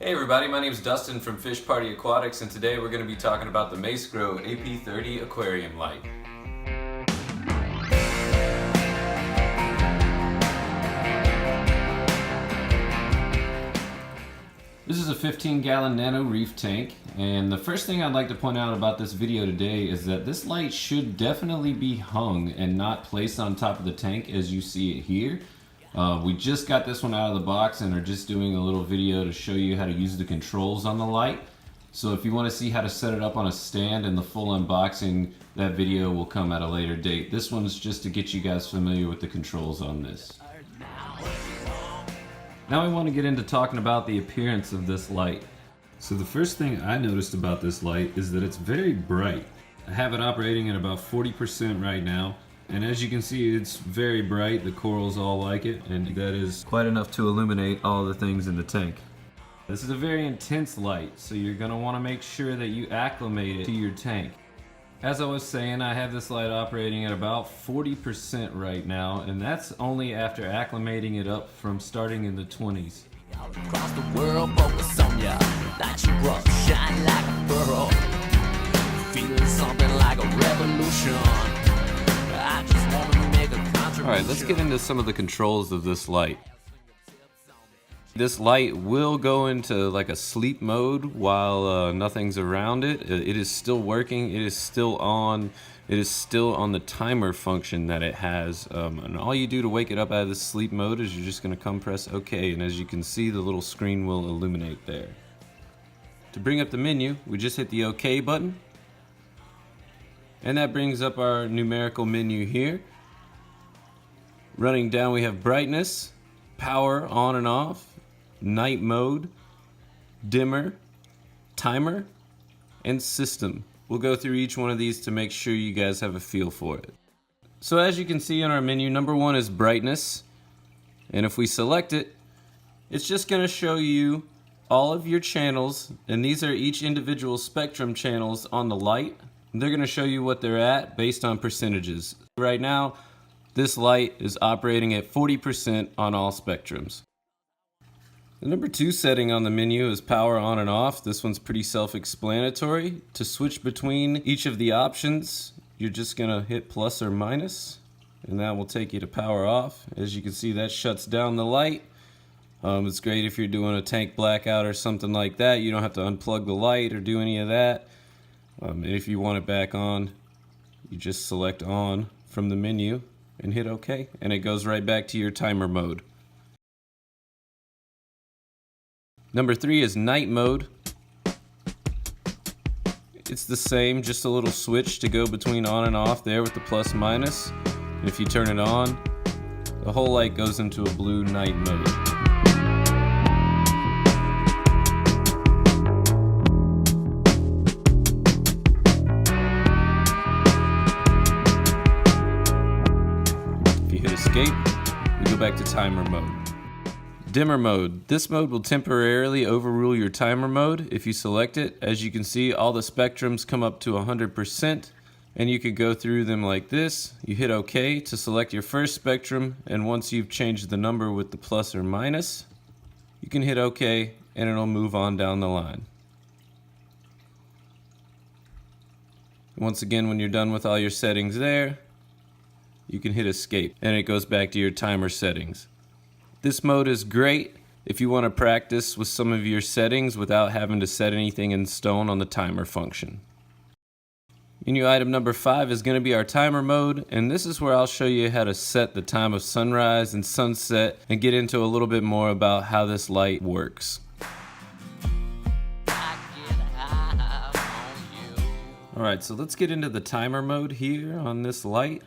Hey everybody, my name is Dustin from Fish Party Aquatics, and today we're going to be talking about the MaceGrow AP30 Aquarium Light. This is a 15-gallon nano reef tank, and the first thing I'd like to point out about this video today is that this light should definitely be hung and not placed on top of the tank as you see it here. We just got this one out of the box and are just doing a little video to show you how to use the controls on the light. So if you want to see how to set it up on a stand and the full unboxing, that video will come at a later date. This one's just to get you guys familiar with the controls on this. Now we want to get into talking about the appearance of this light. So the first thing I noticed about this light is that it's very bright. I have it operating at about 40% right now. And as you can see, it's very bright. The corals all like it, and that is quite enough to illuminate all the things in the tank. This is a very intense light, so you're going to want to make sure that you acclimate it to your tank. As I was saying, I have this light operating at about 40% right now, and that's only after acclimating it up from starting in the 20s. Across the world, focus on ya. Light you up, shine like a pearl. Feeling something like a revolution. I just want to make a contribution. Alright, let's get into some of the controls of this light. This light will go into like a sleep mode while nothing's around it. It is still working, it is still on. It is still on the timer function that it has, and all you do to wake it up out of this sleep mode is you're just going to come press OK, and as you can see, the little screen will illuminate there. To bring up the menu, we just hit the OK button, and that brings up our numerical menu here. Running down, we have brightness, power on and off, night mode, dimmer, timer, and system. We'll go through each one of these to make sure you guys have a feel for it. So as you can see on our menu, number one is brightness. And if we select it, it's just going to show you all of your channels. And these are each individual spectrum channels on the light. They're going to show you what they're at based on percentages. Right now, this light is operating at 40% on all spectrums. The number two setting on the menu is power on and off. This one's pretty self-explanatory. To switch between each of the options, you're just gonna hit plus or minus, and that will take you to power off. As you can see, that shuts down the light. It's great if you're doing a tank blackout or something like that. You don't have to unplug the light or do any of that. And if you want it back on, you just select on from the menu and hit OK, and it goes right back to your timer mode. Number three is night mode. It's the same, just a little switch to go between on and off there with the plus minus. And if you turn it on, the whole light goes into a blue night mode. If you hit escape, we go back to timer mode. Dimmer mode. This mode will temporarily overrule your timer mode if you select it. As you can see, all the spectrums come up to 100%, and you can go through them like this. You hit OK to select your first spectrum, and once you've changed the number with the plus or minus, you can hit OK and it'll move on down the line. Once again, when you're done with all your settings there, you can hit escape and it goes back to your timer settings. This mode is great if you want to practice with some of your settings without having to set anything in stone on the timer function. Menu item number 5 is going to be our timer mode, and this is where I'll show you how to set the time of sunrise and sunset and get into a little bit more about how this light works. Alright, so let's get into the timer mode here on this light.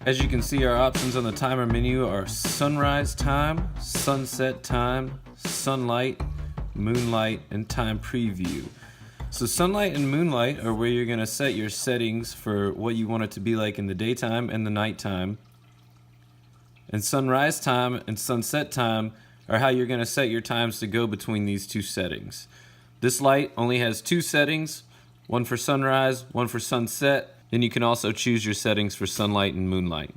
As you can see, our options on the timer menu are sunrise time, sunset time, sunlight, moonlight, and time preview. So sunlight and moonlight are where you're going to set your settings for what you want it to be like in the daytime and the nighttime. And sunrise time and sunset time are how you're going to set your times to go between these two settings. This light only has two settings, one for sunrise, one for sunset. Then you can also choose your settings for sunlight and moonlight.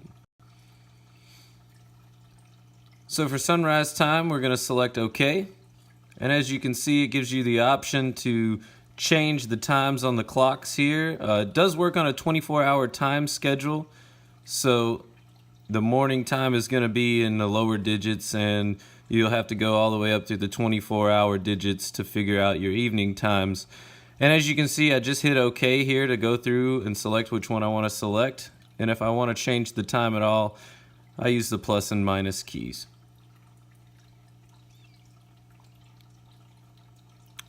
So for sunrise time, we're going to select OK. And as you can see, it gives you the option to change the times on the clocks here. It does work on a 24-hour time schedule. So the morning time is going to be in the lower digits, and you'll have to go all the way up through the 24-hour digits to figure out your evening times. And as you can see, I just hit OK here to go through and select which one I want to select. And if I want to change the time at all, I use the plus and minus keys.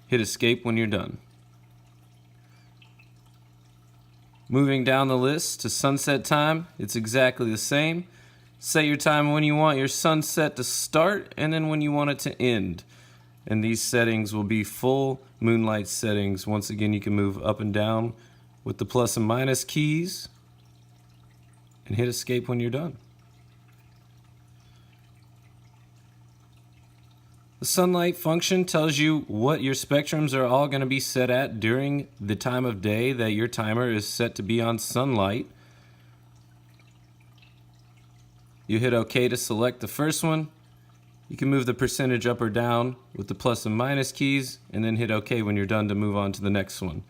Hit escape when you're done. Moving down the list to sunset time, it's exactly the same. Set your time when you want your sunset to start and then when you want it to end. And these settings will be full moonlight settings. Once again, you can move up and down with the plus and minus keys and hit escape when you're done. The sunlight function tells you what your spectrums are all going to be set at during the time of day that your timer is set to be on sunlight. You hit OK to select the first one. You can move the percentage up or down with the plus and minus keys, and then hit OK when you're done to move on to the next one.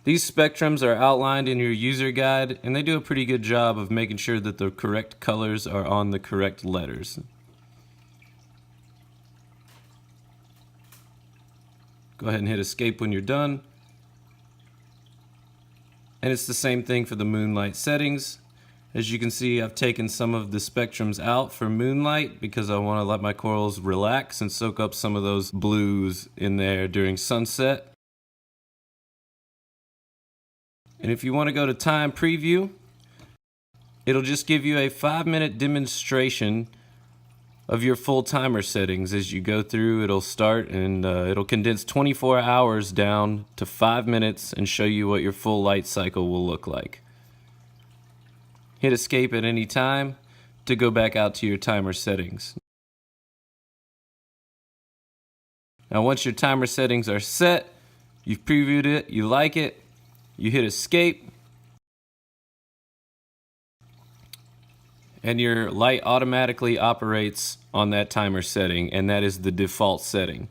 These spectrums are outlined in your user guide, and they do a pretty good job of making sure that the correct colors are on the correct letters. Go ahead and hit escape when you're done. And it's the same thing for the moonlight settings. As you can see, I've taken some of the spectrums out for moonlight because I want to let my corals relax and soak up some of those blues in there during sunset. And if you want to go to time preview, it'll just give you a 5-minute demonstration of your full timer settings. As you go through, it'll start and it'll condense 24 hours down to 5 minutes and show you what your full light cycle will look like. Hit escape at any time to go back out to your timer settings. Now once your timer settings are set, you've previewed it, you like it, you hit escape, and your light automatically operates on that timer setting, and that is the default setting.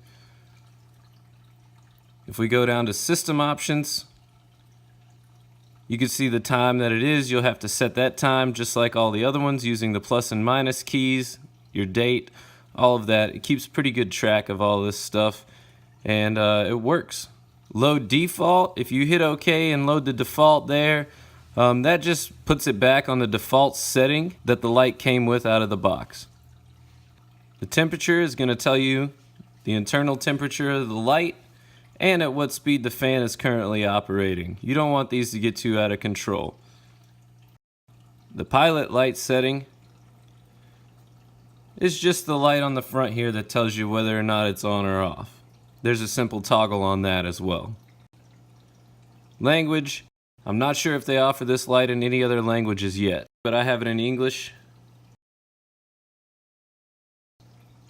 If we go down to system options, you can see the time that it is. You'll have to set that time just like all the other ones using the plus and minus keys, your date, all of that. It keeps pretty good track of all this stuff, and it works. Load default, if you hit OK and load the default there, that just puts it back on the default setting that the light came with out of the box. The temperature is going to tell you the internal temperature of the light and at what speed the fan is currently operating. You don't want these to get too out of control. The pilot light setting is just the light on the front here that tells you whether or not it's on or off. There's a simple toggle on that as well. Language, I'm not sure if they offer this light in any other languages yet, but I have it in English.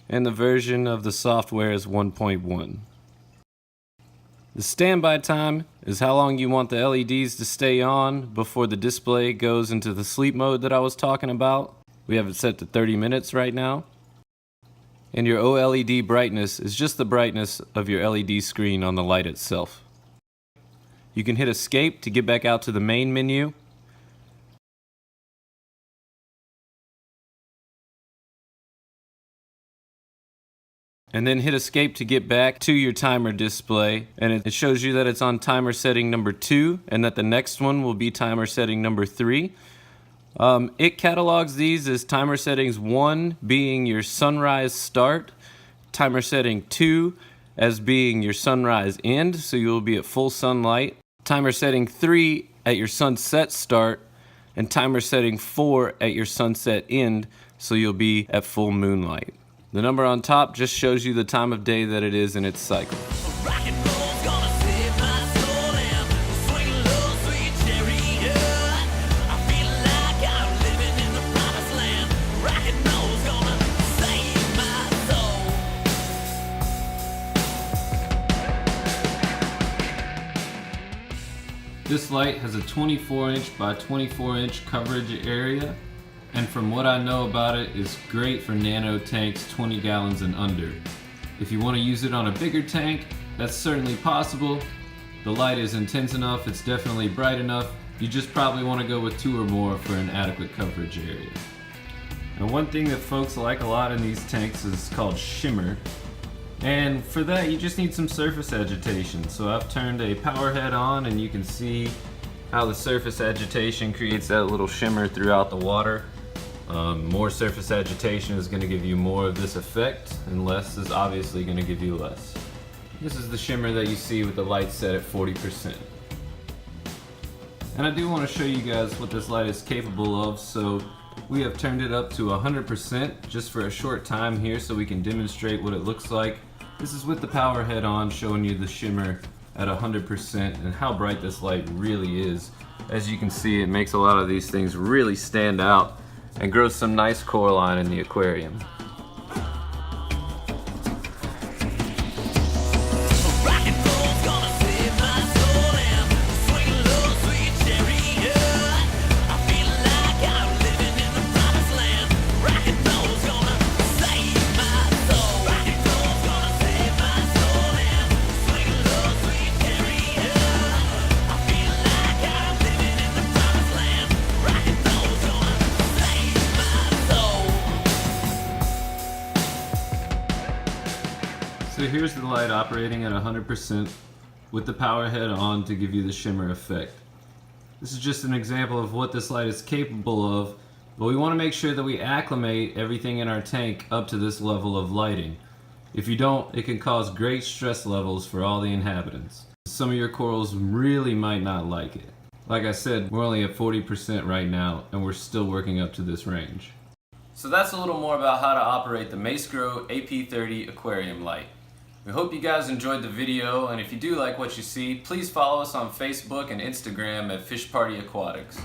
And the version of the software is 1.1. The standby time is how long you want the LEDs to stay on before the display goes into the sleep mode that I was talking about. We have it set to 30 minutes right now. And your OLED brightness is just the brightness of your LED screen on the light itself. You can hit escape to get back out to the main menu. And then hit escape to get back to your timer display, and it shows you that it's on timer setting number 2 and that the next one will be timer setting number 3. It catalogs these as timer settings 1 being your sunrise start, timer setting 2 as being your sunrise end, so you'll be at full sunlight, timer setting 3 at your sunset start, and timer setting 4 at your sunset end, so you'll be at full moonlight. The number on top just shows you the time of day that it is in its cycle. This light has a 24-inch by 24-inch coverage area, and from what I know about it, is great for nano tanks 20 gallons and under. If you want to use it on a bigger tank, that's certainly possible. The light is intense enough, it's definitely bright enough. You just probably want to go with 2 or more for an adequate coverage area. Now, one thing that folks like a lot in these tanks is called shimmer. And for that, you just need some surface agitation. So I've turned a power head on, and you can see how the surface agitation creates that little shimmer throughout the water. More surface agitation is going to give you more of this effect, and less is obviously going to give you less. This is the shimmer that you see with the light set at 40%. And I do want to show you guys what this light is capable of, so we have turned it up to 100% just for a short time here so we can demonstrate what it looks like. This is with the power head on, showing you the shimmer at 100% and how bright this light really is. As you can see, it makes a lot of these things really stand out and grows some nice coralline in the aquarium. So here's the light operating at 100% with the power head on to give you the shimmer effect. This is just an example of what this light is capable of, but we want to make sure that we acclimate everything in our tank up to this level of lighting. If you don't, it can cause great stress levels for all the inhabitants. Some of your corals really might not like it. Like I said, we're only at 40% right now, and we're still working up to this range. So that's a little more about how to operate the MaceGrow AP30 aquarium light. We hope you guys enjoyed the video, and if you do like what you see, please follow us on Facebook and Instagram at Fish Party Aquatics.